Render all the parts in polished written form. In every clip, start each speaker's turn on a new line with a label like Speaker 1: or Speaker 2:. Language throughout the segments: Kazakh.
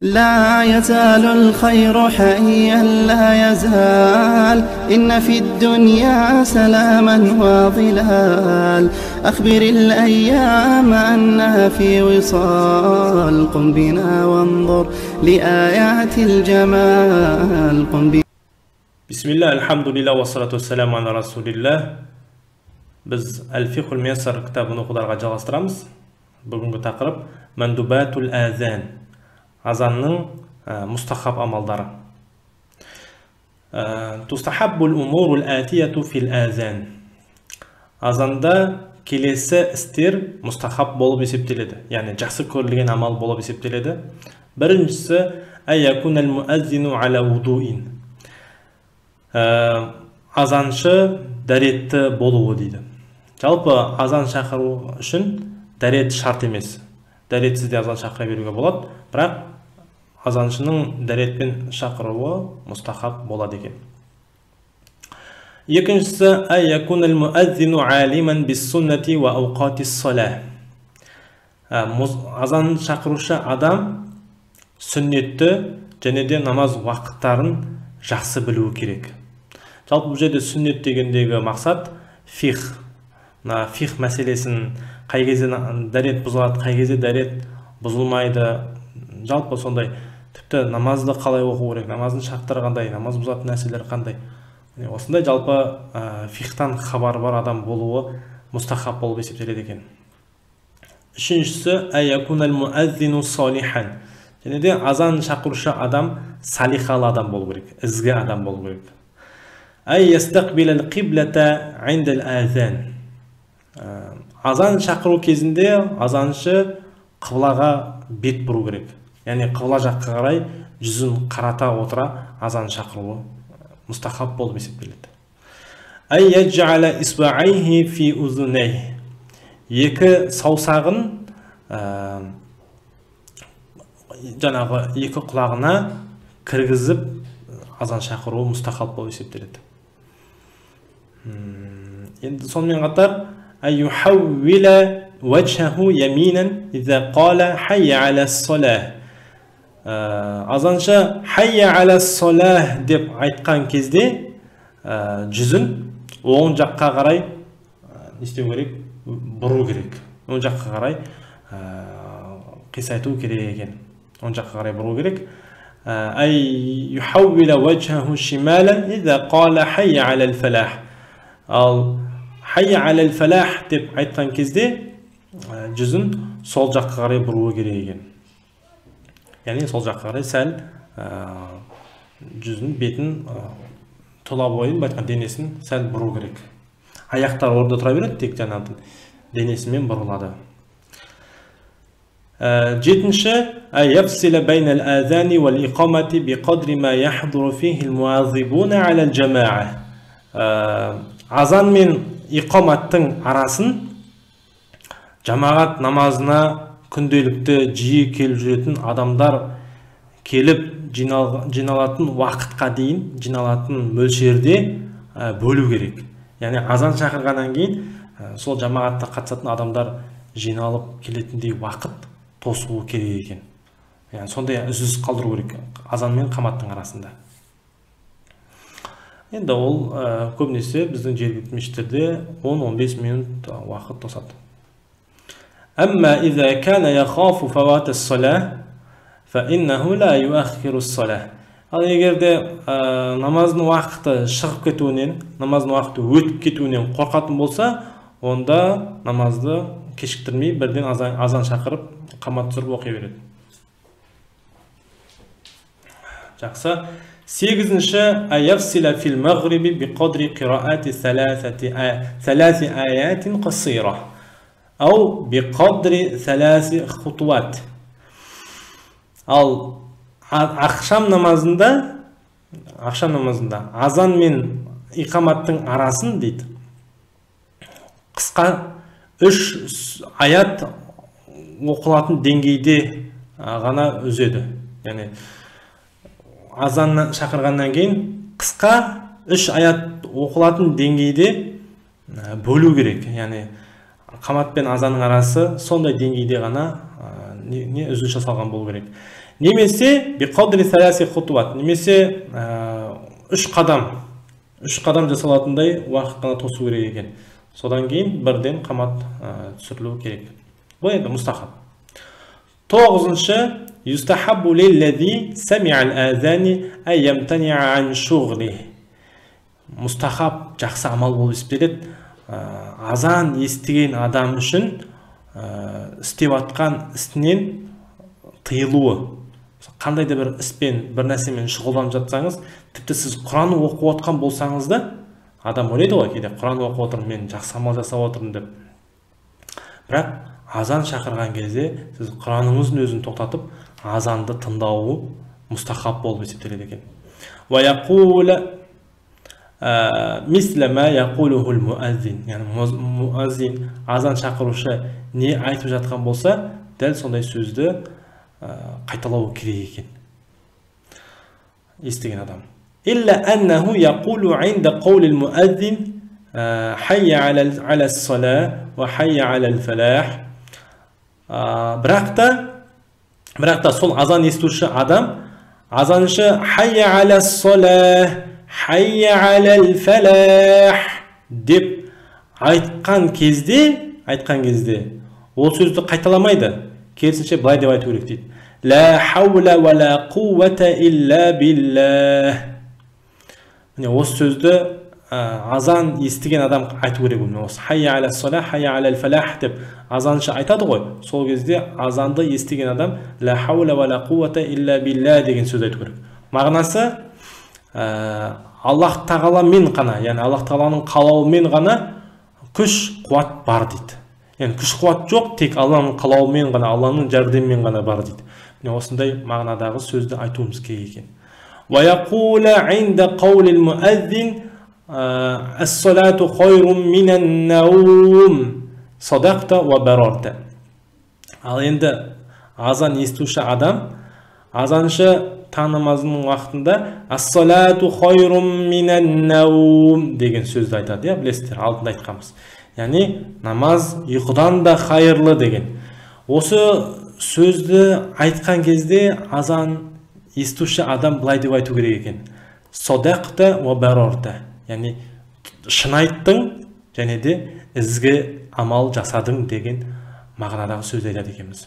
Speaker 1: لا يزال الخير حيا لا يزال إن في الدنيا سلاما وظلال أخبر الأيام أنها في وصال قم بنا وانظر لآيات الجمال
Speaker 2: بسم الله الحمد لله والصلاة والسلام على رسول الله. Biz Al-Fiqhul Muyassar kitabını okudarga жалғастырамыз. Бүгінгі тақырып Мандубатул азан. Азанның мустахаб амалдары. Тустахаббул умурул атияту фил азан. Азанда келесі істер мустахаб болып есептеледі. Яғни жақсы көрілген амал болып есептеледі. Біріншісі айякунал муаззину аля вудуин. Азаншы дәретті болуы дейді. Жалпы азан шақыру үшін дәрет шарт емес. Дәретсіз де азан шақыра беруге болады, бірақ азаншының дәретпен шақыруы мустахаб болады екен. Екіншісі айякунал муаззину алиман бис-суннати ва ауқатис-салах. Азан шақырушы адам сүннетті және де намаз уақыттарын жақсы білуі керек. Жалпы бұл жерде сүннет дегендегі мақсат фих. Фих мәселесін қай кезде дәрет бұзылады, қай кезде дәрет бұзылмайды. Жалпы сондай тіпті намазды қалай оқу керек, намаздың шарттары қандай, намаз бұзатын нәрселер қандай. Осындай жалпы фихтан хабар бар адам болуы мустахаб болып есептеледі екен. Үшіншісі айякунал муаззину салихан. Және де азан шақырушы адам салихалы адам болу керек, ізгі адам болу керек. Ай ястақбилал қиблата индал азан. Азан шақыру кезінде азаншы қыблаға бет бұру керек. Яғни қыбла жаққа қарай жүзін қарата отыра азан шақыруы мустахаб болып есептеледі. Ай яджала исбаайхи фи узунайхи. Екі саусағын жаңағы екі құлағына кіргізіп азан шақыруы мустахаб болып есептеледі. Енді сонымен қатар айюхаувила ваджхаху яминан иза қала хайя аля салах. Азаншы хайя аля салах деп айтқан кезде жүзін оң жаққа қарай не істеу керек? Бұру керек. Оң жаққа қарай қисайту керек екен. Оң жаққа қарай бұру керек. Ай юхаувила ваджхаху шималан иза қала хайя аля аль-фалах. Ал хайя аля аль-фалах деп айтқан кезде жүзін сол жаққа қарай бұруы керек екен. Яғни сол жаққа қарай сәл жүзін, бетін, тұла бойын, айтқан денесін сәл бұру керек. Аяқтар орында тұра береді, тек жаңағы денесімен бұрылады. Жетінші айяфсила байнал азани вал иқамати биқадри ма яхдуру фихи ал-муаззибуна аля аль-жамаа. Азан мен иқаматтың арасын жамағат намазына күнделікті жиі келіп жүретін адамдар келіп жиналатын уақытқа дейін, жиналатын мөлшерде бөлу керек. Яғни азан шақырғаннан кейін сол жамағатта қатысатын адамдар жиналып келетіндей уақыт тосуы керек екен. Яғни сондай үзіз қалдыру керек азан мен қаматтың арасында. Енді ол көбінесе біздің жергілікті мешіттерде 10-15 минут уақыт тосады. Әмма иза кана яхафу фавата ас-салах фа иннаху ла юаххиру ас-салах. Ал егерде намаздың уақыты шығып кетуінен, намаздың уақыты өтіп кетуінен қорқатын болса, онда намазды кешіктірмей бірден азан шақырып, қамат түсіріп оқи береді. Жақсы. Сегізінші айяфсила фил мағриби биқадри қираати саласи аятин қасира ау биқадри саласи хутуат. Ал ақшам намазында азан мен иқаматтың арасын дейді қысқа 3 аят оқылатын деңгейде ғана үзеді. Яғни азан шақырғаннан кейін қысқа 3 аят оқылатын деңгейде бөлу керек. Яғни қамат пен азанның арасы сондай деңгейде ғана үзіліс жасалған болу керек. немесе биқадри саласи хутуат, немесе 3 қадам жасалатындай уақыт қана тосу керек екен. Содан кейін бірден қамат түсірілу керек. Бұл енді мустахаб. 9-шы юстахаббу лиллази сами'ал азани ай ямтани'a ан шуғли. Мустахаб жақсы амал болып есептеледі. Азан естіген адам үшін істеп атқан ісінен тыйылуы. Қандай да бір іспен, бір нәрсемен шұғылданып жатсаңыз, тіпті сіз Құран оқып отқан болсаңыз да, адам ойлайды ғой кейде, Құран оқып отырмын, мен жақсы амал жасап отырмын деп. Бірақ азан шақырған кезде сіз Құраныңыздың өзін тоқтатып, азанды тыңдауы мустахаб болып есептеледі екен. Ва яқула мисля ма яқулухул муаззин. Яғни муаззин, азан шақырушы не айтып жатқан болса, дәл сондай сөзді қайталау керек екен. Естіген адам. Илля аннаху яқулу инда қаулил муаззин хайя аля ссала ва хайя аля фалах. Бірақ та сол азан естуші адам, азаншы хайя аля ссала, хайя аля фалах деп айтқан кезде, ол сөзді қайталамайды. Керісінше былай деп айту керек дейді. Ла хаула ва ла қуввата илля биллах. Міне осы сөзді азан естіген адам айту керек. Осы хайя аля ссала, хайя аля фалах деп азаншы айтады ғой. Сол кезде азанды естіген адам ла хаула ва ла қуввата илля биллах деген сөз айту керек. Мағынасы Аллах тағаламен ғана, яғни Аллах тағаланың қалауымен ғана күш қуат бар дейді. Yani күш қуат жоқ, тек Алланың қалауымен ғана, Алланың жәрдемімен ғана бар дейді. Осындай мағынадағы сөзді айтуымыз керек екен. Ва яқула инда қаулил муаззин ас-салату хайрун минан наум садақта ва барарта. Ал енді азан естуші адам, азаншы таң намазының уақытында ас-салату хайрун минан наум деген сөзді айтады. Білесіздер, алдында айтқанбыз. Яғни намаз ұйқыдан да хайырлы деген. Осы сөзді айтқан кезде азан естуші адам былай деп айту керек екен. Садақта ва барарта. Яғни шын айттың және де ізгі амал жасадың деген мағынадағы сөз айтады екенбіз.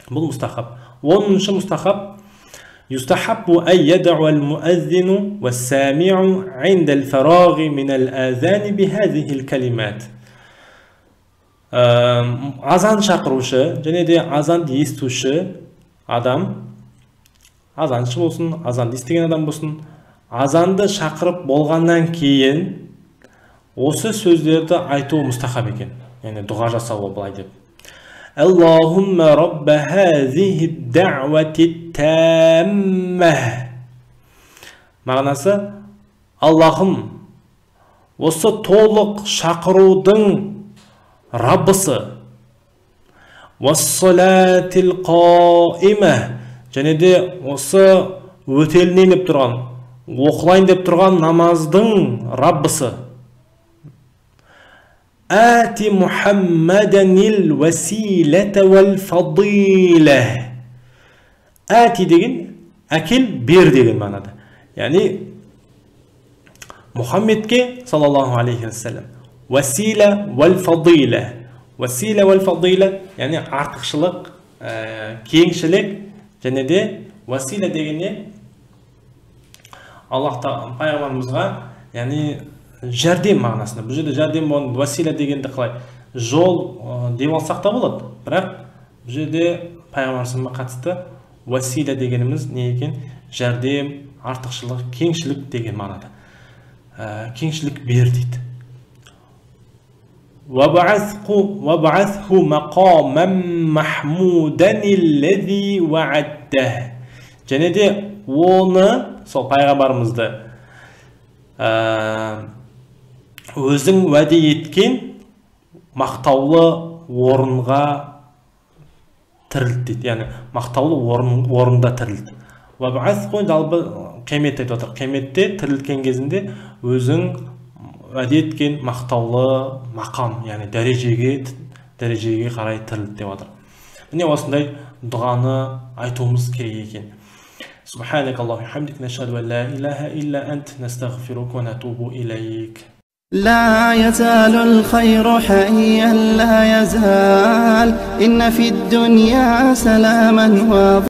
Speaker 2: Бұл мустахаб. 10-шы мустахаб يستحب أن يدعو المؤذن والسامع عند الفراغ من الآذان بهذه الكلمات. Азан шақырушы және де азанды естуші адам, азаншы болсын, азанды естіген адам болсын, азанды шақырып болғаннан кейін осы сөздерді айту мустахаб екен. Яғни дұға жасауы былай деп. اللهم رب هذه الدعوة التامة. Мағынасы, Аллахым, осы толық шақырудың Раббысы, вассалатил қаима, және де осы өтелінен деп тұрған, оқылайын деп тұрған намаздың Раббысы. Ати Мухаммаданил василата вал фадила. Ати деген әкел, бер деген мағынада. Яғни Мұхаммедке саллаллаху алейхи вассалам васила вал фадила. Васила вал фадила, яғни артықшылық, кеңшілік, және де васила дегенде Аллах пайғамбарымызға, яғни жәрдем мағынасында. Бұл жерде жәрдем болған васила дегенді қалай жол деп алсақ та болады. Бірақ бұл жерде пайғамбарымызға қатысты васила дегеніміз не екен? Жәрдем, артықшылық, кеңшілік деген мағынада. Кеңшілік бер дейді. Ваб'асху мақаман махмудан аллази вa'адтah. Және де оны, сол пайғамбарымызды өзің уәде еткен мақтаулы орынға тірілт дейді. Яғни мақтаулы орында тірілт. Ваб'асху жалпы қияметте айтып отыр. Қияметте тірілткен кезінде өзің уәде еткен мақтаулы мақам, яғни дәрежеге қарай тірілт деп отыр. Міне осындай дұғаны айтуымыз керек екен. سبحانك اللهم وبحمدك نشهد أن لا إله إلا أنت نستغفرك ونتوب إليك.
Speaker 1: لا يزال الخير حيا لا يزال إن في الدنيا سلاما